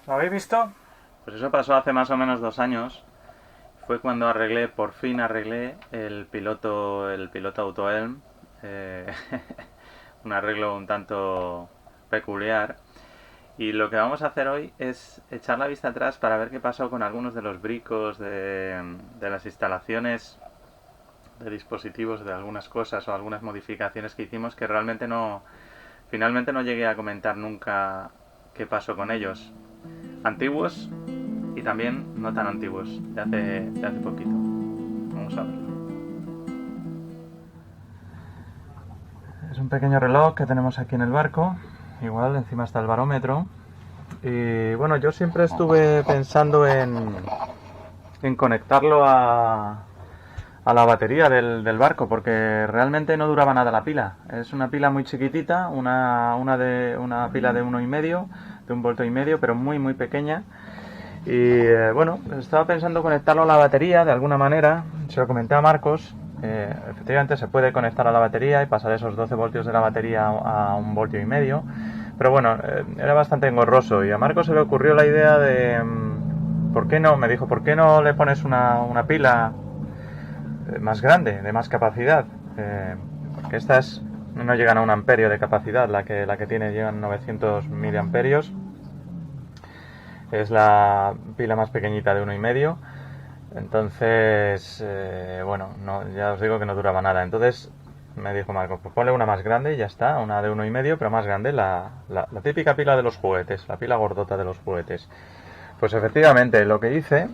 ¿Lo habéis visto? Pues eso pasó hace más o menos 2 años. Fue cuando por fin arreglé el piloto Autoelm. eh, un arreglo un tanto peculiar. Y lo que vamos a hacer hoy es echar la vista atrás para ver qué pasó con algunos de los bricos de las instalaciones de dispositivos, de algunas cosas o algunas modificaciones que hicimos que finalmente no llegué a comentar nunca qué pasó con ellos. Antiguos y también no tan antiguos, de hace poquito. Vamos a verlo. Es un pequeño reloj que tenemos aquí en el barco. Igual, encima está el barómetro. Y bueno, yo siempre estuve pensando en conectarlo a la batería del barco, porque realmente no duraba nada la pila. Es una pila muy chiquitita, una pila de 1,5, de 1,5 voltios, pero muy muy pequeña. Y bueno, estaba pensando conectarlo a la batería de alguna manera. Se lo comenté a Marcos. Efectivamente se puede conectar a la batería y pasar esos 12 voltios de la batería a 1,5 voltios. Pero bueno, era bastante engorroso y a Marcos se le ocurrió la idea de... ¿Por qué no? Me dijo, ¿por qué no le pones una pila más grande, de más capacidad? Porque estas no llegan a 1 amperio de capacidad, la que tiene llegan 900 miliamperios. Es la pila más pequeñita de 1,5. Entonces, bueno, ya os digo que no duraba nada. Entonces me dijo Marco, pues ponle una más grande y ya está, una de 1,5, pero más grande, la típica pila de los juguetes, la pila gordota de los juguetes. Pues efectivamente, lo que hice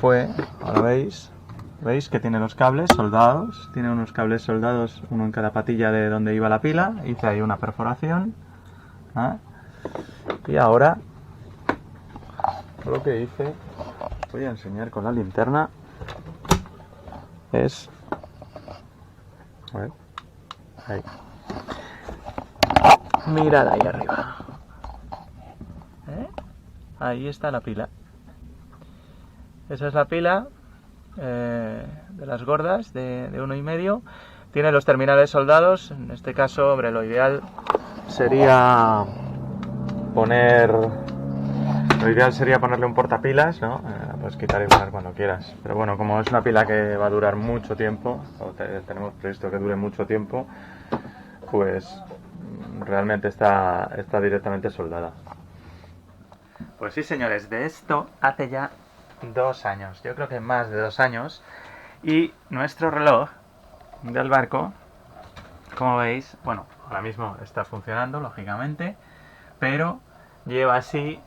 fue, ahora veis que tiene los cables soldados, tiene unos cables soldados, uno en cada patilla de donde iba la pila. Hice ahí una perforación, ¿eh? Y ahora lo que hice, os voy a enseñar con la linterna, es... A ver, ahí. Mirad ahí arriba. Ahí está la pila. Esa es la pila de las gordas de 1,5. Tiene los terminales soldados. En este caso, hombre, lo ideal sería ponerle un portapilas, ¿no? Puedes quitar y poner cuando quieras. Pero bueno, como es una pila que va a durar mucho tiempo, o tenemos previsto que dure mucho tiempo, pues realmente está directamente soldada. Pues sí, señores, de esto hace ya 2 años, yo creo que más de 2 años, y nuestro reloj del barco, como veis, bueno, ahora mismo está funcionando, lógicamente, pero lleva así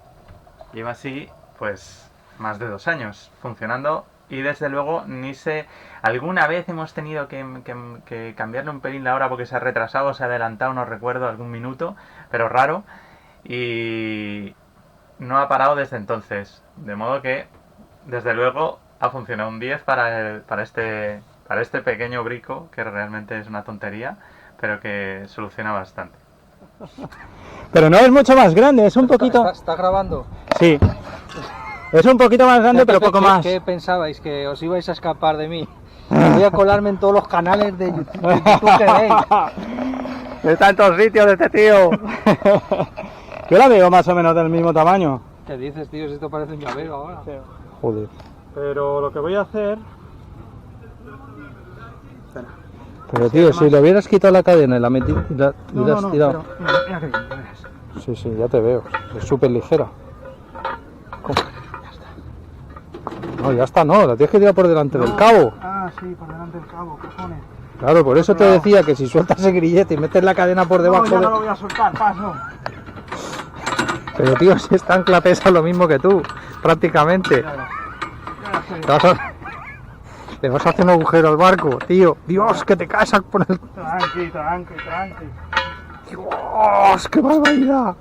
pues más de 2 años funcionando, y desde luego alguna vez hemos tenido que cambiarle un pelín la hora porque se ha retrasado, se ha adelantado, no recuerdo, algún minuto, pero raro, y no ha parado desde entonces, de modo que desde luego ha funcionado un 10 para este pequeño brico, que realmente es una tontería, pero que soluciona bastante. Pero no es mucho más grande, es un poquito... ¿Está grabando? Sí. Es un poquito más grande, pero poco más. ¿Qué pensabais? ¿Que os ibais a escapar de mí? Voy a colarme en todos los canales de YouTube que veis. De tantos sitios de este tío. Yo la veo más o menos del mismo tamaño. ¿Qué dices, tío? Si esto parece un llavero ahora. Joder. Pero lo que voy a hacer... Espera. Pero tío, si le hubieras quitado la cadena y la hubieras tirado... Pero, mira que bien, ya ves. Sí, sí, ya te veo. Es súper ligera. ¿Cómo? No, ya está, no. La tienes que tirar por delante del cabo. Ah, sí, por delante del cabo, cojones. Claro, por eso te decía que si sueltas el grillete y metes la cadena por debajo... No, ya no lo voy a soltar, paso. Pero tío, si esta ancla pesa lo mismo que tú, prácticamente. Le vas a hacer un agujero al barco, tío. Dios, que te casas por el... Tranqui. Dios, qué barbaridad.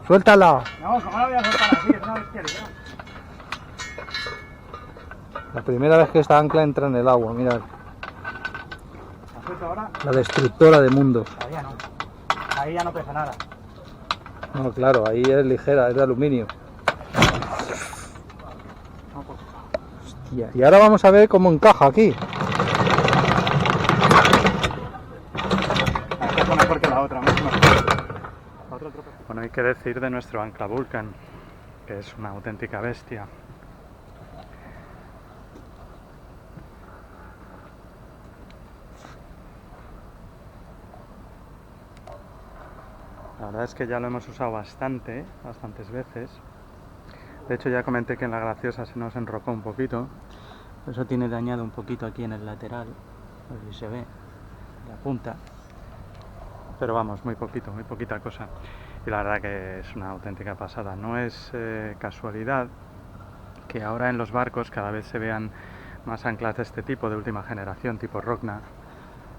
Suéltala. No, ¿cómo la voy a soltar así? Es una bestialidad. La primera vez que esta ancla entra en el agua, mira. ¿La suelto ahora? La destructora de mundos. Todavía no. Ahí ya no pesa nada. No, claro, ahí es ligera, es de aluminio. No, pues. Hostia, y ahora vamos a ver cómo encaja aquí. Esta es mejor que la otra, mucho mejor. Bueno, hay que decir de nuestro ancla Vulcan, que es una auténtica bestia. La verdad es que ya lo hemos usado bastantes veces. De hecho ya comenté que en la Graciosa se nos enrocó un poquito. Eso tiene dañado un poquito aquí en el lateral, a ver si se ve, la punta. Pero vamos, muy poquita cosa. Y la verdad que es una auténtica pasada. No es casualidad que ahora en los barcos cada vez se vean más anclas de este tipo, de última generación, tipo Rogna.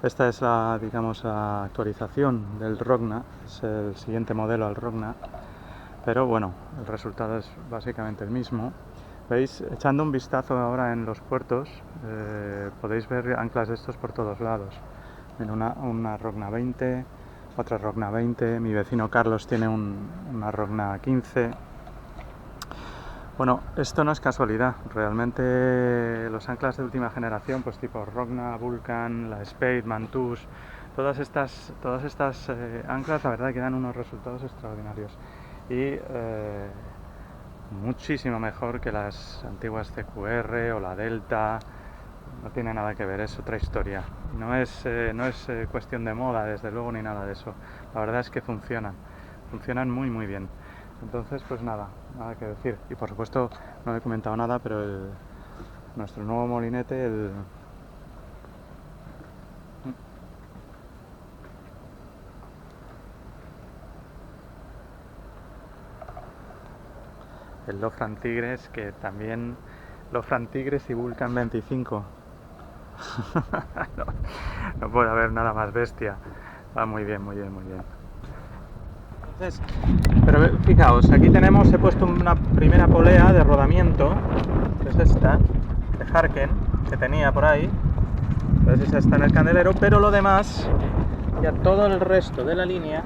Esta es la, digamos, la actualización del Rogna, es el siguiente modelo al Rogna, pero bueno, el resultado es básicamente el mismo. Veis, echando un vistazo ahora en los puertos, podéis ver anclas de estos por todos lados. Mira, una Rogna 20, otra Rogna 20, mi vecino Carlos tiene una Rogna 15. Bueno, esto no es casualidad, realmente los anclas de última generación, pues tipo Rogna, Vulcan, la Spade, Mantus, todas estas anclas la verdad que dan unos resultados extraordinarios y muchísimo mejor que las antiguas CQR o la Delta. No tiene nada que ver, es otra historia. No es cuestión de moda, desde luego, ni nada de eso. La verdad es que funcionan muy bien. Entonces, pues nada que decir. Y por supuesto, no he comentado nada, pero nuestro nuevo molinete, el Lofran Tigres, que también Lofran Tigres y Vulcan 25. no puede haber nada más bestia. Va muy bien. Entonces, pero fijaos, aquí he puesto una primera polea de rodamiento, que es esta, de Harken, que tenía por ahí. Entonces esa está en el candelero, pero lo demás, ya todo el resto de la línea,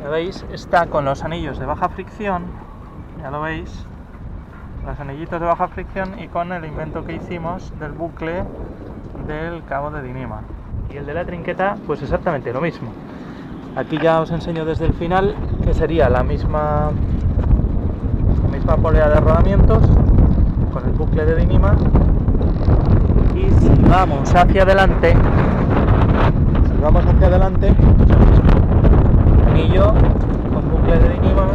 ya veis, está con los anillos de baja fricción, ya lo veis, los anillitos de baja fricción y con el invento que hicimos del bucle del cabo de Dyneema. Y el de la trinqueta, pues exactamente lo mismo. Aquí ya os enseño desde el final, que sería la misma polea de rodamientos con el bucle de Dyneema. Y si vamos hacia adelante, anillo con bucle de Dyneema,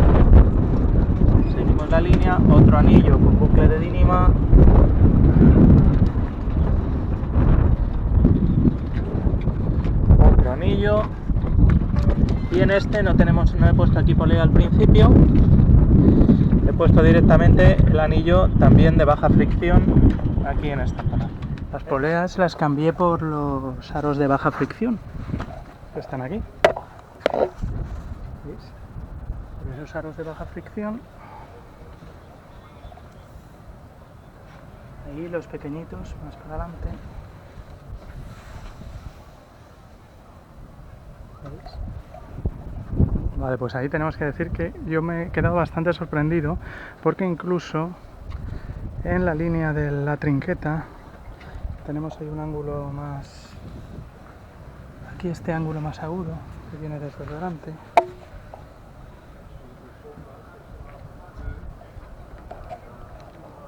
seguimos la línea, otro anillo con bucle de Dyneema, otro anillo. Y en este no he puesto aquí polea al principio, he puesto directamente el anillo también de baja fricción aquí en esta zona. Las poleas las cambié por los aros de baja fricción que están aquí. ¿Veis? Por esos aros de baja fricción, ahí los pequeñitos más para adelante. ¿Veis? Vale, pues ahí tenemos que decir que yo me he quedado bastante sorprendido porque incluso en la línea de la trinqueta tenemos ahí un ángulo más... Aquí este ángulo más agudo que viene desde delante.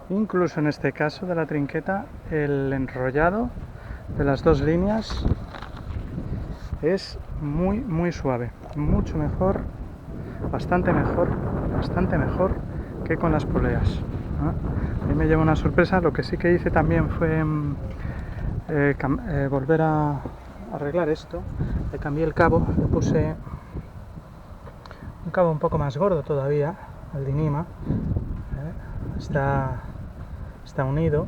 Incluso en este caso de la trinqueta el enrollado de las dos líneas es muy suave, mucho mejor, bastante mejor que con las poleas. A mí me lleva una sorpresa. Lo que sí que hice también fue volver a arreglar esto. Le cambié el cabo, le puse un cabo un poco más gordo todavía, el Dyneema, está unido.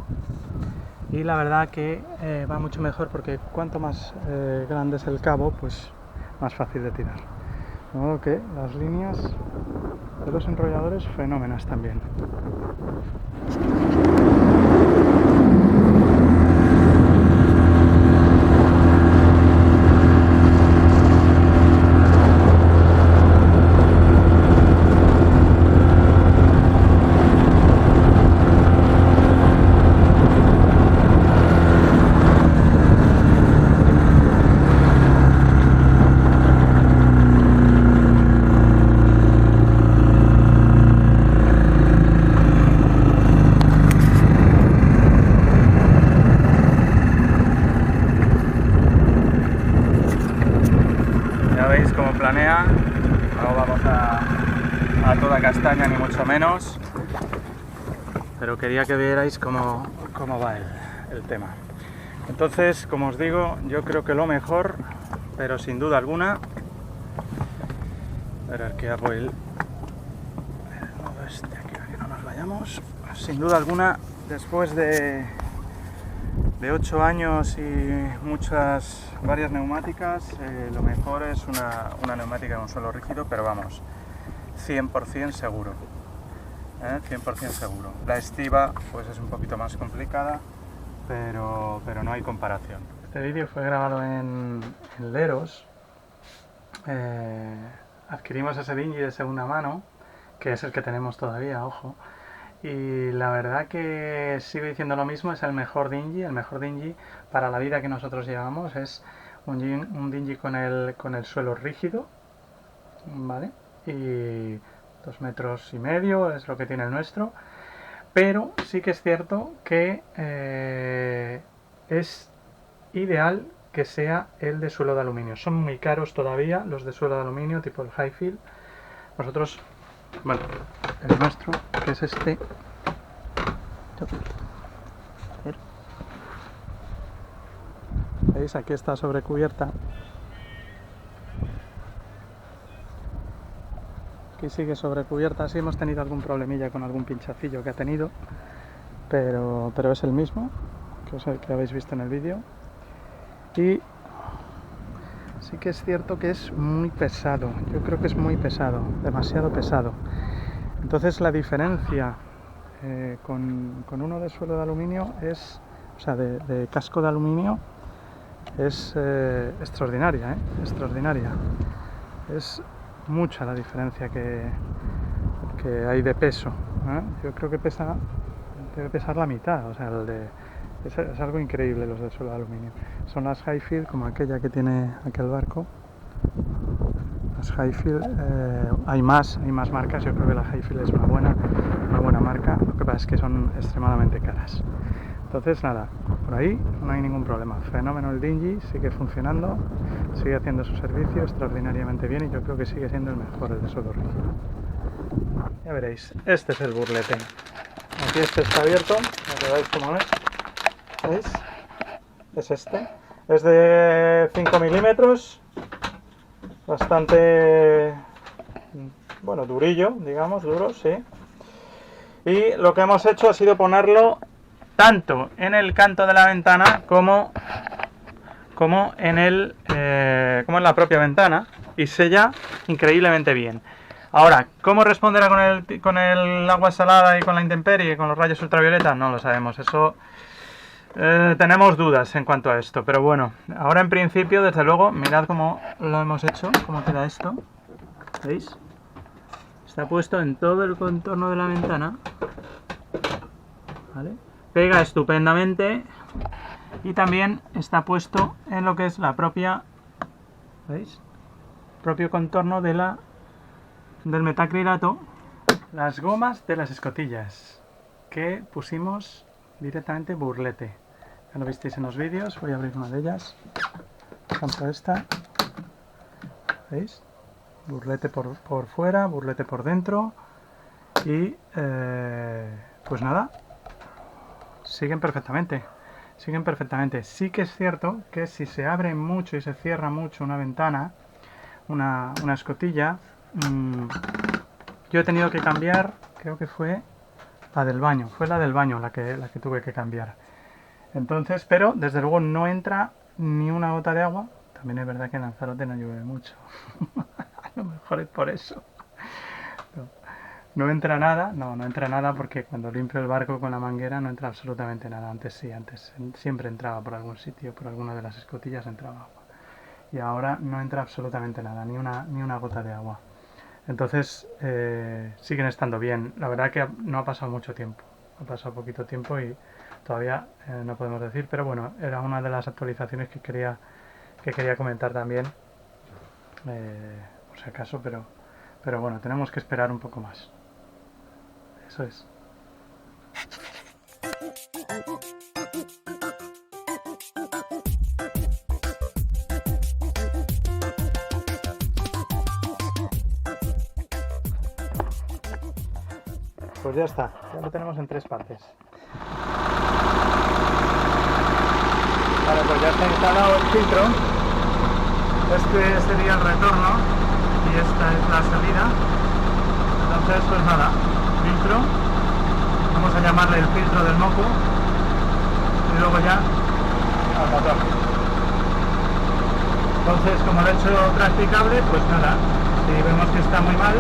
Y la verdad que va mucho mejor porque cuanto más grande es el cabo, pues más fácil de tirar. De modo que las líneas de los enrolladores fenómenas también. veáis cómo planea. No vamos a toda castaña ni mucho menos, pero quería que vierais cómo va el tema. Entonces, como os digo, yo creo que lo mejor, pero sin duda alguna, esperar que hago el modo este aquí para que no nos vayamos. Sin duda alguna, después de 8 años y varias neumáticas, lo mejor es una neumática de un suelo rígido, pero vamos, 100% seguro. 100% seguro. La estiba pues es un poquito más complicada, pero no hay comparación. Este vídeo fue grabado en Leros. Adquirimos ese Dingy de segunda mano, que es el que tenemos todavía, ojo. Y la verdad que sigo diciendo lo mismo, es el mejor Dingy para la vida que nosotros llevamos. Es un Dingy con el suelo rígido, ¿vale? Y 2,5 metros es lo que tiene el nuestro. Pero sí que es cierto que es ideal que sea el de suelo de aluminio. Son muy caros todavía los de suelo de aluminio, tipo el Highfield. Nosotros, bueno, el nuestro, que es este. ¿Veis? Aquí está sobrecubierta. Aquí sigue sobrecubierta. Sí hemos tenido algún problemilla con algún pinchacillo que ha tenido, pero es el mismo que habéis visto en el vídeo. Y sí que es cierto que es muy pesado. Yo creo que es muy pesado, demasiado pesado. Entonces la diferencia con uno de suelo de aluminio es, o sea, de casco de aluminio, es extraordinaria, extraordinaria. Es mucha la diferencia que hay de peso. Yo creo que debe pesar la mitad, o sea, es algo increíble los de suelo de aluminio. Son las Highfield, como aquella que tiene aquel barco. Las Highfield, hay más marcas. Yo creo que la Highfield es una buena marca. Lo que pasa es que son extremadamente caras. Entonces nada, por ahí no hay ningún problema. Fenómeno el Dingy, sigue funcionando, sigue haciendo su servicio extraordinariamente bien y yo creo que sigue siendo el mejor, el de suelo rígido. Ya veréis, este es el burlete. Aquí este está abierto, para que veáis cómo es. ¿Veis? Es este. Es de 5 milímetros. Bastante, bueno, durillo, digamos, duro, sí. Y lo que hemos hecho ha sido ponerlo tanto en el canto de la ventana como en la propia ventana, y sella increíblemente bien. Ahora, ¿cómo responderá con el agua salada y con la intemperie y con los rayos ultravioleta? No lo sabemos, eso tenemos dudas en cuanto a esto, pero bueno, ahora en principio, desde luego, mirad cómo lo hemos hecho, cómo queda esto, ¿veis? Está puesto en todo el contorno de la ventana, ¿vale? Pega estupendamente y también está puesto en lo que es la propia, ¿veis? Propio contorno del metacrilato, las gomas de las escotillas que pusimos directamente burlete. Ya lo visteis en los vídeos, voy a abrir una de ellas. Por ejemplo esta, ¿veis? Burlete por fuera, burlete por dentro y pues nada, siguen perfectamente. Sí que es cierto que si se abre mucho y se cierra mucho una ventana, una escotilla, yo he tenido que cambiar, creo que fue la del baño, la que tuve que cambiar. Entonces, pero desde luego no entra ni una gota de agua. También es verdad que en Lanzarote no llueve mucho. A lo mejor es por eso. No entra nada, no entra nada porque cuando limpio el barco con la manguera no entra absolutamente nada. Antes siempre entraba por algún sitio, por alguna de las escotillas entraba agua. Y ahora no entra absolutamente nada, ni una gota de agua. Entonces siguen estando bien. La verdad que no ha pasado mucho tiempo, ha pasado poquito tiempo y todavía no podemos decir, pero bueno, era una de las actualizaciones que quería comentar también, por si acaso, pero bueno, tenemos que esperar un poco más. Eso es. Pues ya está, ya lo tenemos en 3 partes. Vale, pues ya está instalado el filtro. Este sería el retorno y esta es la salida. Entonces, pues nada, filtro. Vamos a llamarle el filtro del moco. Y luego ya al motor. Entonces, como lo he hecho practicable, pues nada, si vemos que está muy mal,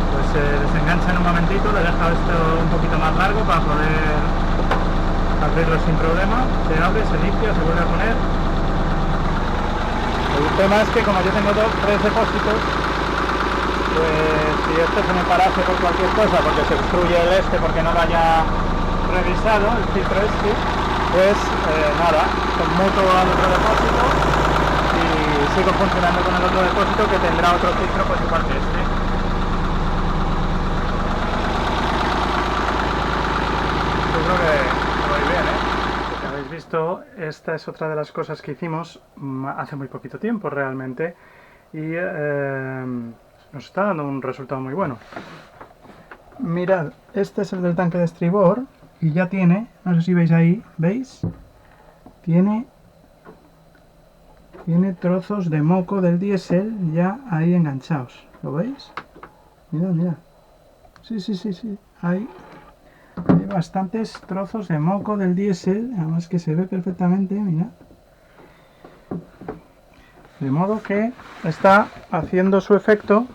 pues se desengancha en un momentito, le he dejado esto un poquito más largo para poder abrirlo sin problema, se abre, se limpia, se vuelve a poner. El tema es que como yo tengo 3 depósitos, pues si este se me parase por cualquier cosa, porque se obstruye el porque no lo haya revisado, el filtro este, pues nada, conmuto al otro depósito y sigo funcionando con el otro depósito que tendrá otro filtro pues igual que este. Yo creo que voy bien, Como habéis visto, esta es otra de las cosas que hicimos hace muy poquito tiempo realmente y nos está dando un resultado muy bueno. Mirad, este es el del tanque de estribor y ya tiene, no sé si veis ahí, ¿veis? Tiene trozos de moco del diésel ya ahí enganchados, ¿lo veis? Mirad, mirad. Sí, hay bastantes trozos de moco del diésel, además que se ve perfectamente, mirad. De modo que está haciendo su efecto.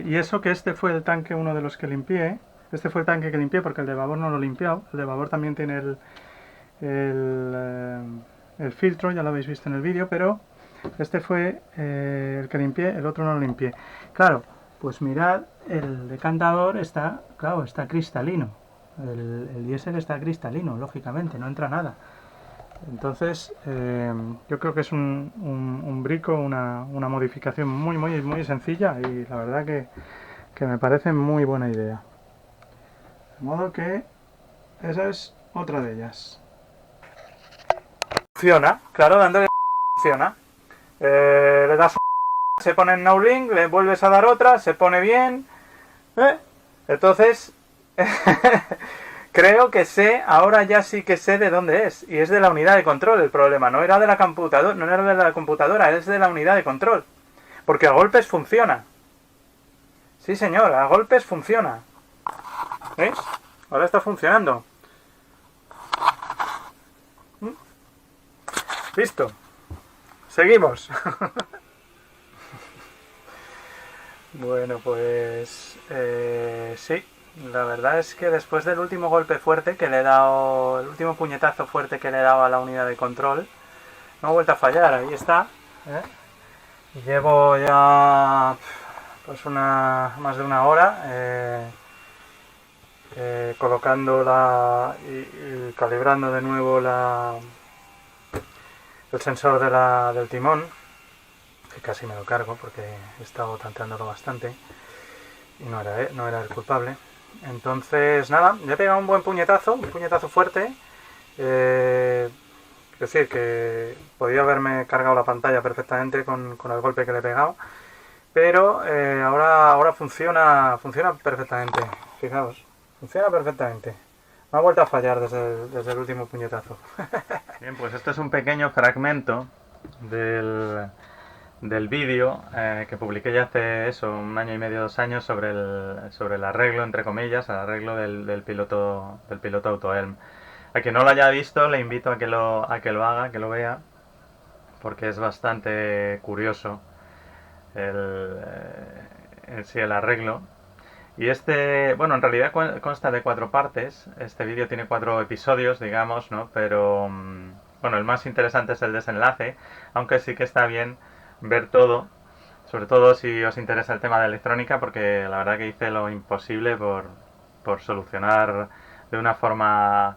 Y eso que este fue el tanque, uno de los que limpié. Este fue el tanque que limpié porque el de babor no lo he limpiado. El de babor también tiene el filtro, ya lo habéis visto en el vídeo, pero este fue el que limpié, el otro no lo limpié. Claro, pues mirad, el decantador está, claro, está cristalino. El diésel está cristalino, lógicamente, no entra nada. Entonces, yo creo que es un brico, una modificación muy sencilla y la verdad que me parece muy buena idea. De modo que esa es otra de ellas. Funciona, claro, dándole funciona. Le das se pone en no link, le vuelves a dar otra, se pone bien. Entonces... Creo que sé, ahora ya sí que sé de dónde es. Y es de la unidad de control el problema. No era de la computadora, no era de la computadora, es de la unidad de control. Porque a golpes funciona. Sí, señor, a golpes funciona. ¿Veis? Ahora está funcionando. Listo. Seguimos. Bueno, pues... sí. La verdad es que después del último golpe fuerte que le he dado, el último puñetazo fuerte que le he dado a la unidad de control, no ha vuelto a fallar, ahí está. Llevo ya pues más de una hora colocando y calibrando de nuevo el sensor del timón, que casi me lo cargo porque he estado tanteándolo bastante y no era el culpable. Entonces, nada, le he pegado un buen puñetazo, un puñetazo fuerte. Es decir, que podía haberme cargado la pantalla perfectamente con el golpe que le he pegado. Pero ahora funciona perfectamente. Fijaos, funciona perfectamente. No ha vuelto a fallar desde el último puñetazo. Bien, pues esto es un pequeño fragmento del vídeo que publiqué ya hace 1 año y medio, 2 años sobre el arreglo, entre comillas, el arreglo del piloto Autoelm. A quien no lo haya visto le invito a que lo haga, que lo vea, porque es bastante curioso el arreglo. Y bueno, en realidad consta de 4 partes. Este vídeo tiene 4 episodios, digamos, ¿no? Pero bueno, el más interesante es el desenlace, aunque sí que está bien ver todo, sobre todo si os interesa el tema de electrónica, porque la verdad que hice lo imposible por solucionar de una forma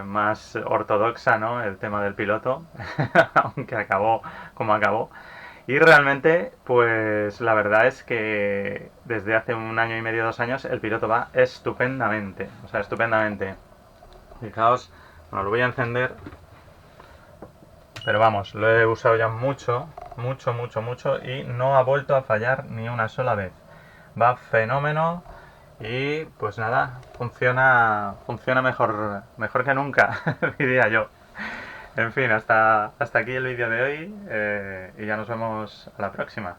más ortodoxa, ¿no?, el tema del piloto, aunque acabó como acabó. Y realmente, pues la verdad es que desde hace 1 año y medio, 2 años, el piloto va estupendamente, o sea, estupendamente. Fijaos, bueno, lo voy a encender. Pero vamos, lo he usado ya mucho y no ha vuelto a fallar ni una sola vez. Va fenómeno Y pues nada, funciona mejor que nunca, diría yo. En fin, hasta aquí el vídeo de hoy y ya nos vemos a la próxima.